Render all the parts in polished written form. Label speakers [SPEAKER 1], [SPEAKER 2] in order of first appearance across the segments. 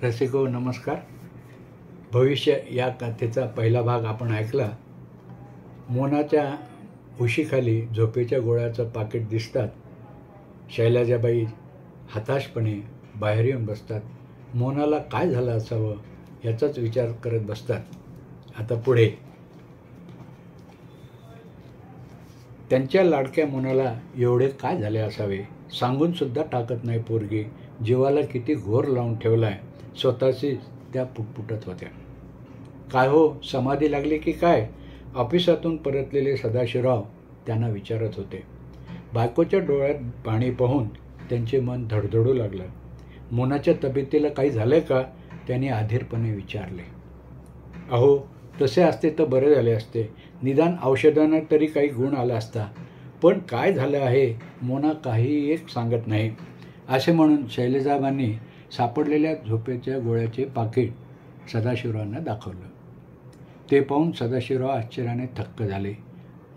[SPEAKER 1] रसिको नमस्कार. भविष्य या कथेचा पहिला भाग आपण ऐकला. मोनाच्या उशीखाली झोपेच्या गोळ्याचं पाकिट दिसतात. शैलजाबाई हताशपणे बाहेर येऊन बसतात. मोनाला काय झालं असावं याचाच विचार करत बसतात. आता पुढे त्यांच्या लाडक्या मोनाला एवढे काय झाले असावे सांगून सुद्धा टाकत नाही पोरगी. जीवाला किती घोर लावून ठेवलाय स्वतःची त्या पुटपुटत होत्या. काय हो, समाधी लागली की काय? ऑफिसातून परतलेले सदाशिवराव त्यांना विचारत होते. बायकोच्या डोळ्यात पाणी पाहून त्यांचे मन धडधडू लागलं. मोनाच्या तब्येतीला काही झालंय का? त्यांनी अधीरपणे विचारले. अहो, तसे असते तर बरे झाले असते. निदान औषधांना तरी काही गुण आला असता. पण काय झालं आहे मोना काही एक सांगत नाही. असे म्हणून शैलजाबांनी सापडलेल्या झोपेच्या गोळ्याचे पाकिट सदाशिवरावांना दाखवलं. ते पाहून सदाशिवराव आश्चर्याने थक्क झाले.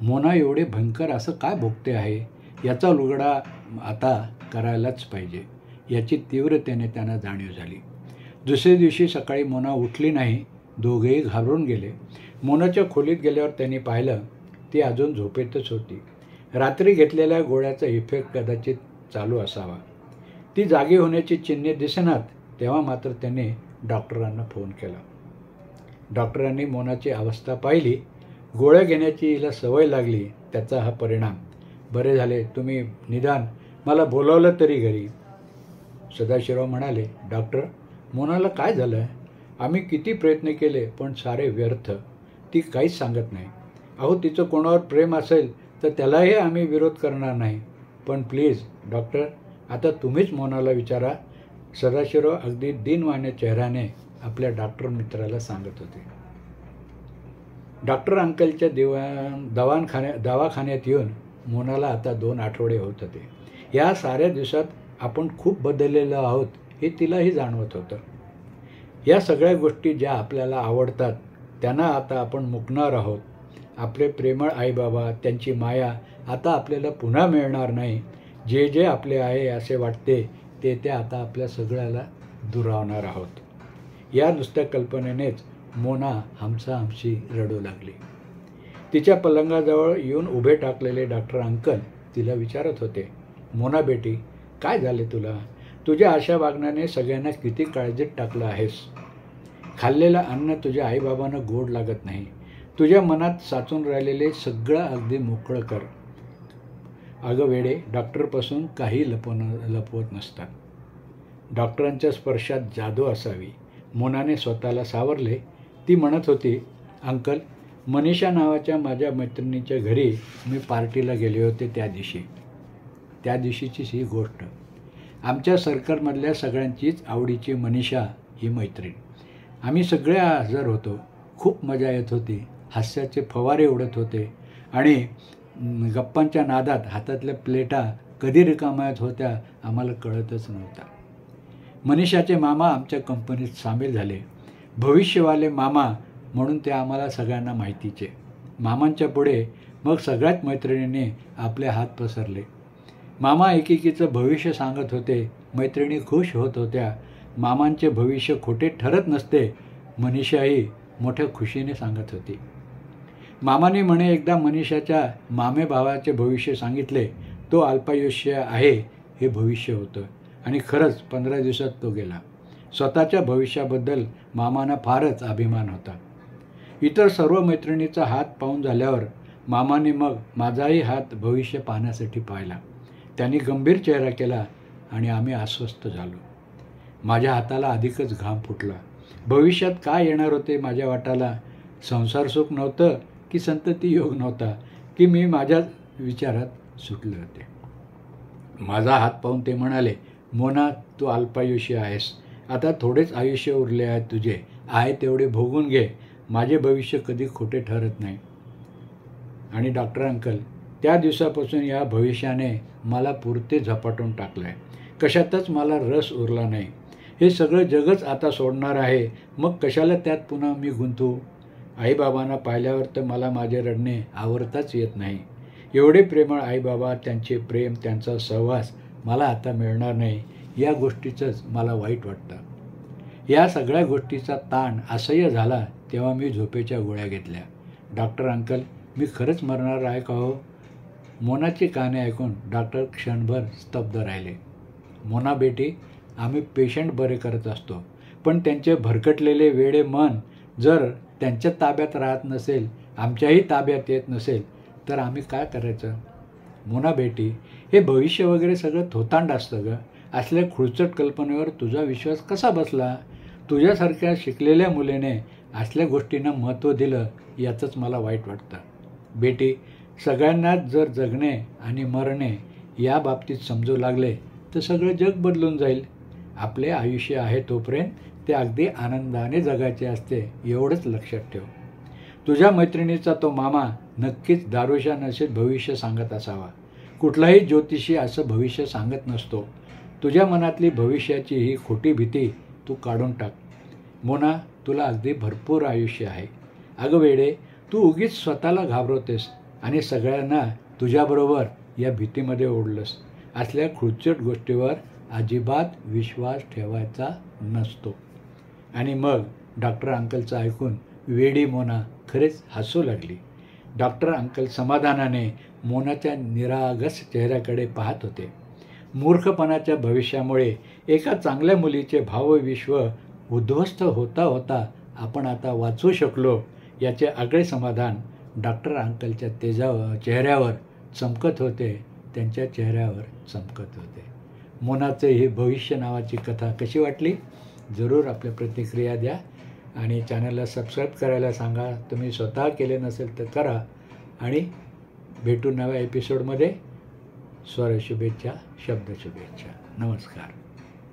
[SPEAKER 1] मोना एवढे भयंकर असं काय भोगते आहे? याचा लुगडा आता करायलाच पाहिजे याची तीव्रतेने त्यांना जाणीव झाली. दुसऱ्या दिवशी सकाळी मोना उठली नाही. दोघेही घाबरून गेले. मोनाच्या खोलीत गेल्यावर त्यांनी पाहिलं ती अजून झोपेतच होती. रात्री घेतलेल्या गोळ्याचा इफेक्ट कदाचित चालू असावा. ती जागी होण्याची चिन्हे दिसेनात. तेव्हा मात्र त्याने डॉक्टरांना फोन केला. डॉक्टरांनी मोनाची अवस्था पाहिली. गोळ्या घेण्याची हिला सवय लागली त्याचा हा परिणाम. बरे झाले तुम्ही निदान मला बोलावलं तरी घरी. सदाशिवराव म्हणाले, डॉक्टर, मोनाला काय झालं? आम्ही किती प्रयत्न केले पण सारे व्यर्थ. ती काहीच सांगत नाही. अहो, तिचं कोणावर प्रेम असेल तर त्यालाही आम्ही विरोध करणार नाही. पण प्लीज डॉक्टर, आता तुम्हीच मोनाला विचारा. सदाशिवराव अगदी दीनवाण्या चेहऱ्याने आपल्या डॉक्टर मित्राला सांगत होते. डॉक्टर अंकलच्या दवाखान्यात येऊन मोनाला आता 2 आठवडे होत होते. या साऱ्या दिवसात आपण खूप बदललेलो आहोत हे तिलाही जाणवत होतं. या सगळ्या गोष्टी ज्या आपल्याला आवडतात त्यांना आता आपण मुकणार आहोत. आपले प्रेमळ आईबाबा, त्यांची माया आता आपल्याला पुन्हा मिळणार नाही. जे जे आपले आहे असे वाटते ते आता आपल्या सगळ्याला दुरावणार आहोत. या नुसत्या कल्पनेनेच मोना हमसाहमशी रडू लागली. तिच्या पलंगाजवळ येऊन उभे टाकलेले डॉक्टर अंकल तिला विचारत होते, मोना बेटी, काय झाले तुला? तुझ्या अशा वागण्याने सगळ्यांना किती काळजीत टाकलं आहेस. खाल्लेलं अन्न तुझ्या आईबाबांना गोड लागत नाही. तुझ्या मनात साचून राहिलेले सगळं अगदी मोकळं कर. अगं वेडे, डॉक्टरपासून काही लपवत नसतात. डॉक्टरांच्या स्पर्शात जादू असावी. मोनाने स्वतःला सावरले. ती म्हणत होती, अंकल, मनीषा नावाच्या माझ्या मैत्रिणीच्या घरी मी पार्टीला गेले होते त्या दिवशीचीच ही गोष्ट. आमच्या सर्कलमधल्या सगळ्यांचीच आवडीची मनीषा ही मैत्रीण. आम्ही सगळे हजर होतो. खूप मजा येत होती. हास्याचे फवारे उडत होते आणि गप्पांच्या नादात हातातल्या प्लेटा कधी रिकाम्यात होत्या आम्हाला कळतच नव्हता. मनीषाचे मामा आमच्या कंपनीत सामील झाले. भविष्यवाले मामा म्हणून ते आम्हाला सगळ्यांना माहितीचे. मामांच्या पुढे मग सगळ्याच मैत्रिणींनी आपले हात पसरले. मामा एकेकीचं भविष्य सांगत होते. मैत्रिणी खुश होत होत्या. मामांचे भविष्य खोटे ठरत नसते. मनीषाही मोठ्या खुशीने सांगत होती. मामाने म्हणे एकदा मनीषाच्या मामे भावाचे भविष्य सांगितले. तो अल्पायुष्य आहे हे भविष्य होतं आणि खरंच 15 दिवसात तो गेला. स्वतःच्या भविष्याबद्दल मामांना फारच अभिमान होता. इतर सर्व मैत्रिणीचा हात पाहून झाल्यावर मामाने मग माझाही हात भविष्य पाहण्यासाठी पाहिला. त्यांनी गंभीर चेहरा केला आणि आम्ही अस्वस्थ झालो. माझ्या हाताला अधिकच घाम फुटला. भविष्यात काय येणार होते माझ्या वाटाला? संसार सुख नव्हतं की संतती योग नव्हता की मी माझ्या विचारात सुटले होते. माझा हात पाहून ते म्हणाले, मोना, तू अल्पायुष्य आहेस. आता थोडेच आयुष्य उरले आहे तुझे. आहे तेवढे भोगून घे. माझे भविष्य कधी खोटे ठरत नाही. आणि डॉक्टर अंकल, त्या दिवसापासून या भविष्याने मला पुरते झपाटून टाकलं आहे. कशातच मला रस उरला नाही. हे सगळं जगच आता सोडणार आहे. मग कशाला त्यात पुन्हा मी गुंतू? आईबाबांना पाहिल्यावर तर मला माझे रडणे आवरताच येत नाही. एवढे प्रेमळ आईबाबा, त्यांचे प्रेम, त्यांचा सहवास मला आता मिळणार नाही या गोष्टीचंच मला वाईट वाटतं. या सगळ्या गोष्टीचा ताण असह्य झाला तेव्हा मी झोपेच्या गोळ्या घेतल्या. डॉक्टर अंकल, मी खरंच मरणार आहे का हो? मोनाची कहाणी ऐकून डॉक्टर क्षणभर स्तब्ध राहिले. मोना बेटी, आम्ही पेशंट बरे करत असतो, पण त्यांचे भरकटलेले वेडे मन जर त्यांच्या ताब्यात राहत नसेल, आमच्याही ताब्यात येत नसेल, तर आम्ही काय करायचं? मोना बेटी, हे भविष्य वगैरे सगळं थोतांड असतं गं. असल्या खुळचट कल्पनेवर तुझा विश्वास कसा बसला? तुझ्यासारख्या शिकलेल्या मुलीने असल्या गोष्टींना महत्त्व दिलं याचंच मला वाईट वाटतं. बेटी, सगळ्यांनाच जर जगणे आणि मरणे या बाबतीत समजू लागले तर सगळं जग बदलून जाईल. आपले आयुष्य आहे तोपर्यंत ते अगदी आनंदाने जगायचे असते, एवढंच लक्षात ठेव. तुझ्या मैत्रिणीचा तो मामा नक्कीच दारूच्या नशेत भविष्य सांगत असावा. कुठलाही ज्योतिषी असं भविष्य सांगत नसतो. तुझ्या मनातली भविष्याची ही खोटी भीती तू काढून टाक. मोना, तुला अगदी भरपूर आयुष्य आहे. अगं वेडे, तू उगीच स्वतःला घाबरवतेस आणि सगळ्यांना तुझ्याबरोबर या भीतीमध्ये ओढलंस. असल्या खुळचट गोष्टीवर अजिबात विश्वास ठेवायचा नसतो. आणि मग डॉक्टर अंकलचं ऐकून वेडी मोना खरेच हसू लागली. डॉक्टर अंकल समाधानाने मोनाच्या निरागस चेहऱ्याकडे पाहत होते. मूर्खपणाच्या भविष्यामुळे एका चांगल्या मुलीचे भावविश्व उद्ध्वस्त होता होता आपण आता वाचवू शकलो याचे आगळे समाधान डॉक्टर अंकलच्या चेहऱ्यावर चमकत होते, त्यांच्या चेहऱ्यावर चमकत होते. मोनाचे ही भविष्य नावाची कथा कशी वाटली? जरूर आपल्या प्रतिक्रिया द्या आणि चॅनलला सबस्क्राईब करायला सांगा. तुम्ही स्वतः केले नसेल तर करा. आणि भेटू नव्या एपिसोडमध्ये. स्वर शुभेच्छा, शब्द शुभेच्छा. नमस्कार.